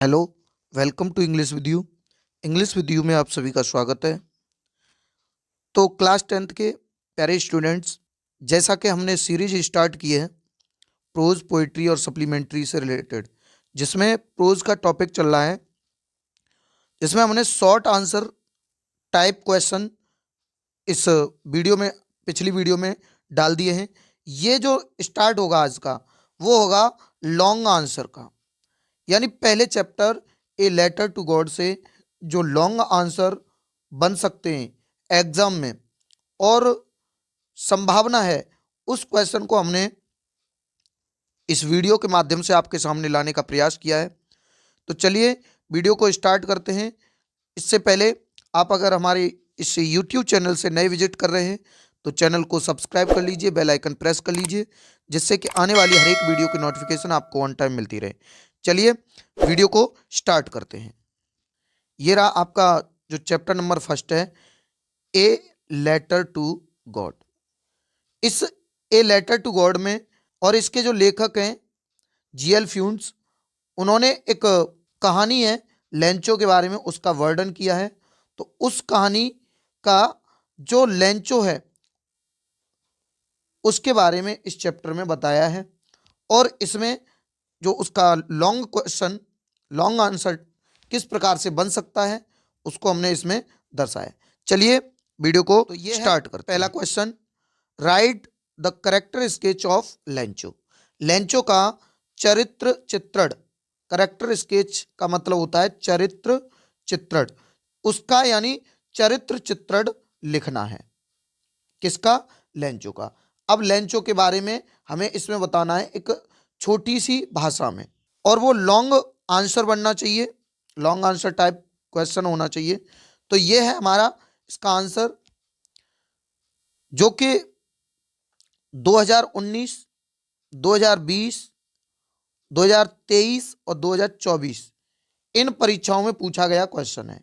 Hello, welcome to English with you. English with you में आप सभी का स्वागत है। तो क्लास 10th के प्यारे स्टूडेंट्स, जैसा कि हमने सीरीज स्टार्ट की है प्रोज, पोइट्री और सप्लीमेंट्री से रिलेटेड, जिसमें प्रोज का टॉपिक चल रहा है, जिसमें हमने शॉर्ट आंसर टाइप क्वेश्चन इस वीडियो में, पिछली वीडियो में डाल दिए हैं। ये जो स्टार्ट होगा आज का, वो होगा लॉन्ग आंसर का, यानी पहले chapter a letter to God से जो लॉन्ग आंसर बन सकते हैं एग्जाम में और संभावना है, उस क्वेश्चन को हमने इस वीडियो के माध्यम से आपके सामने लाने का प्रयास किया है। तो चलिए वीडियो को स्टार्ट करते हैं। इससे पहले आप अगर हमारे इस YouTube चैनल से नए विजिट कर रहे हैं तो चैनल को सब्सक्राइब कर लीजिए, बेल आइकन प्रेस कर लीजिए, जिससे कि आने वाली हर एक वीडियो की नोटिफिकेशन आपको ऑन टाइम मिलती रहे। चलिए वीडियो को स्टार्ट करते हैं। ये रहा आपका जो चैप्टर नंबर फर्स्ट है, ए लेटर टू गॉड। इस ए लेटर टू गॉड में और इसके जो लेखक हैं जीएल फ्यून्स, उन्होंने एक कहानी है लेंचो के बारे में, उसका वर्णन किया है। तो उस कहानी का जो लेंचो है उसके बारे में इस चैप्टर में बताया है, और इसमें जो उसका लॉन्ग क्वेश्चन, लॉन्ग आंसर किस प्रकार से बन सकता है उसको हमने इसमें दर्शाया। चलिए वीडियो को तो ये स्टार्ट करते हैं। पहला question, right the character sketch of Lencho. Lencho का चरित्र चित्रण, करेक्टर स्केच का मतलब होता है चरित्र चित्रण, उसका यानी चरित्र चित्रण लिखना है। किसका? लेंचो का। अब लेंचो के बारे में हमें इसमें बताना है एक छोटी सी भाषा में, और वो लॉन्ग आंसर बनना चाहिए, लॉन्ग आंसर टाइप क्वेश्चन होना चाहिए। तो ये है हमारा इसका आंसर, जो कि 2019, 2020, 2023 और 2024 इन परीक्षाओं में पूछा गया क्वेश्चन है।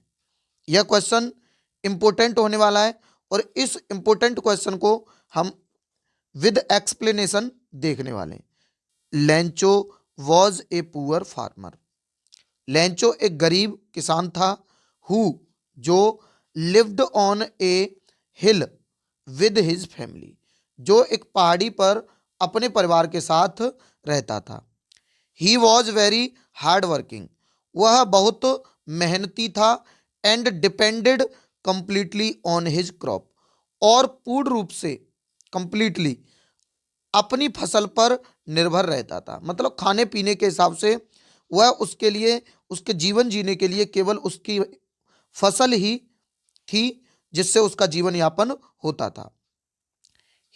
यह क्वेश्चन इंपोर्टेंट होने वाला है, और इस इंपोर्टेंट क्वेश्चन को हम विद एक्सप्लेनेशन देखने वाले हैं। Lencho was a poor farmer. Lencho एक गरीब किसान था। हु जो lived on A hill with his family, जो एक पहाड़ी पर अपने परिवार के साथ रहता था। He was very hard working, वह बहुत मेहनती था। And depended completely on his crop, और पूर्ण रूप से कंप्लीटली अपनी फसल पर निर्भर रहता था। मतलब खाने पीने के हिसाब से वह उसके लिए, उसके जीवन जीने के लिए केवल उसकी फसल ही थी जिससे उसका जीवन यापन होता था।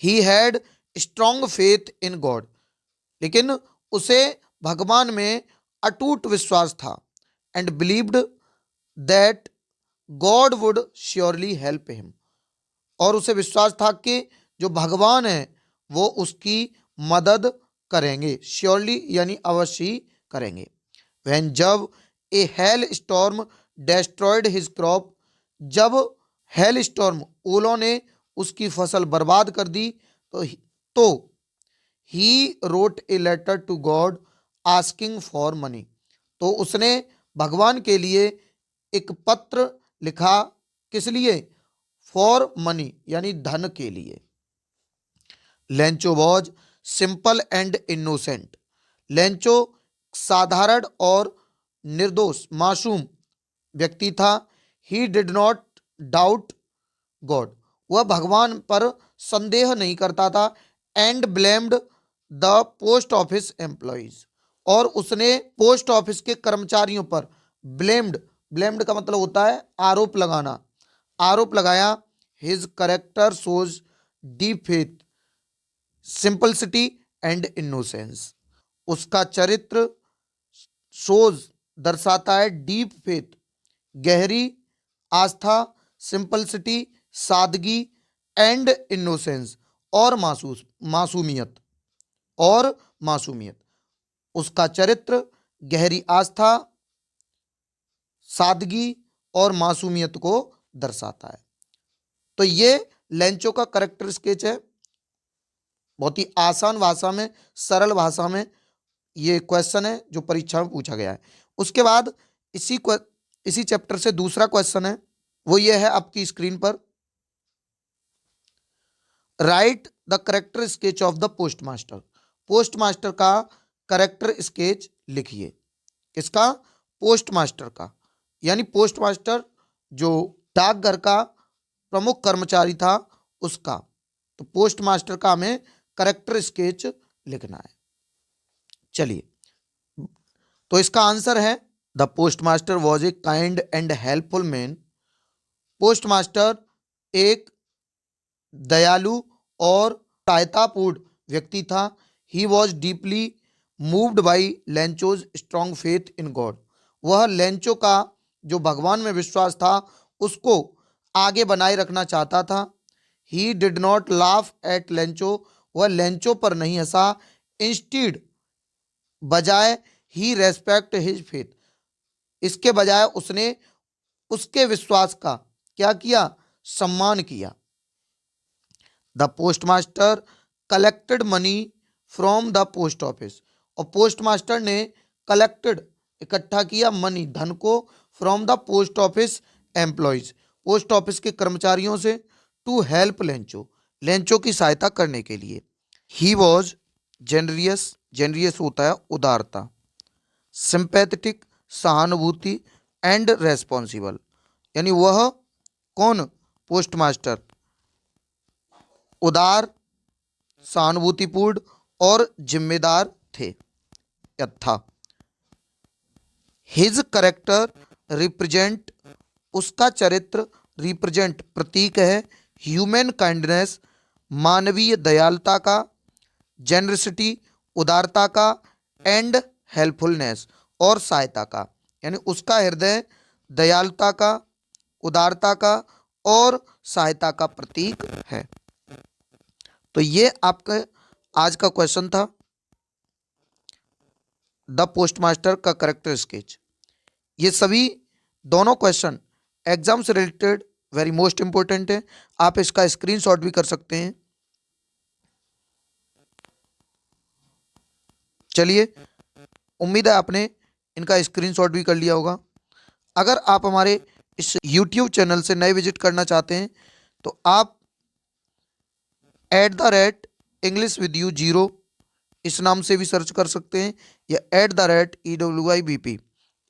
He had strong faith in God, लेकिन उसे भगवान में अटूट विश्वास था। And believed that God would surely help him, और उसे विश्वास था कि जो भगवान है वो उसकी मदद करेंगे, श्योरली यानी अवश्य ही करेंगे। वैन जब a hail storm destroyed his crop, जब हेल स्टॉर्म, ओलों ने उसकी फसल बर्बाद कर दी, तो he wrote a letter to God asking for money, तो उसने भगवान के लिए एक पत्र लिखा। किस लिए? फॉर मनी यानी धन के लिए। Lencho was simple and innocent. Lencho साधारण और निर्दोष, मासूम व्यक्ति था। He did not doubt God, वह भगवान पर संदेह नहीं करता था। And blamed the post office employees, और उसने पोस्ट ऑफिस के कर्मचारियों पर ब्लेम्ड, ब्लेम्ड का मतलब होता है आरोप लगाना, आरोप लगाया। His character shows deep faith, simplicity and innocence, उसका चरित्र शोज दर्शाता है डीप फेथ, गहरी आस्था, सिंपलिसिटी सादगी, एंड इनोसेंस और मासूमियत, और मासूमियत। उसका चरित्र गहरी आस्था, सादगी और मासूमियत को दर्शाता है। तो ये लेंचो का करेक्टर स्केच है। बहुत ही आसान भाषा में, सरल भाषा में ये क्वेश्चन है जो परीक्षा में पूछा गया है। उसके बाद इसी चैप्टर से दूसरा क्वेश्चन है, वो ये है आपकी स्क्रीन पर। Right the character sketch of the postmaster. Postmaster का करेक्टर स्केच लिखिए। किसका? पोस्टमास्टर का, यानी पोस्टमास्टर जो डाकघर का प्रमुख कर्मचारी था उसका। तो पोस्टमास्टर का हमें करेक्टर स्केच लिखना है। चलिए, तो इसका आंसर है the postmaster was a kind and helpful man. Postmaster एक दयालु और सहायतापूर्ण व्यक्ति था। He was deeply moved by Lencho's strong faith in God. वह लेंचो का जो भगवान में विश्वास था उसको आगे बनाए रखना चाहता था। He did not laugh at Lencho. वह लेंचो पर नहीं हंसा। इंस्टीड बजाय ही रेस्पेक्ट हिज फेथ। इसके बजाय उसने उसके विश्वास का क्या किया? सम्मान किया। The postmaster collected money from the post office. और पोस्टमास्टर ने कलेक्टेड इकट्ठा किया मनी धन को from the post office employees post office के कर्मचारियों से टू हेल्प लेंचो लेंचो की सहायता करने के लिए। He was जेनरियस। जेनरियस होता है उदारता। सिंपैथेटिक सहानुभूति एंड रेस्पॉन्सिबल, यानी वह कौन? पोस्टमास्टर उदार, सहानुभूतिपूर्ण और जिम्मेदार थे या था। His character represent. उसका चरित्र रिप्रेजेंट प्रतीक है ह्यूमन काइंडनेस मानवीय दयालुता का, जेनरसिटी उदारता का, एंड हेल्पफुलनेस और सहायता का। यानी उसका हृदय दयालुता का, उदारता का और सहायता का प्रतीक है। तो ये आपका आज का क्वेश्चन था, द पोस्टमास्टर का करेक्टर स्केच। ये सभी दोनों क्वेश्चन एग्जाम से रिलेटेड वेरी मोस्ट इंपॉर्टेंट है। आप इसका स्क्रीनशॉट भी कर सकते हैं। चलिए, उम्मीद है आपने इनका स्क्रीनशॉट भी कर लिया होगा। अगर आप हमारे इस YouTube चैनल से नए विजिट करना चाहते हैं तो आप @EnglishWithYou0 इस नाम से भी सर्च कर सकते हैं, या @EWIBP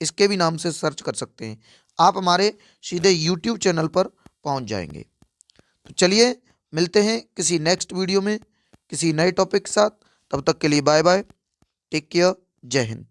इसके भी नाम से सर्च कर सकते हैं। आप हमारे सीधे YouTube चैनल पर पहुंच जाएंगे। तो चलिए, मिलते हैं किसी नेक्स्ट वीडियो में किसी नए टॉपिक के साथ। तब तक के लिए बाय बाय, टेक केयर, जय हिंद।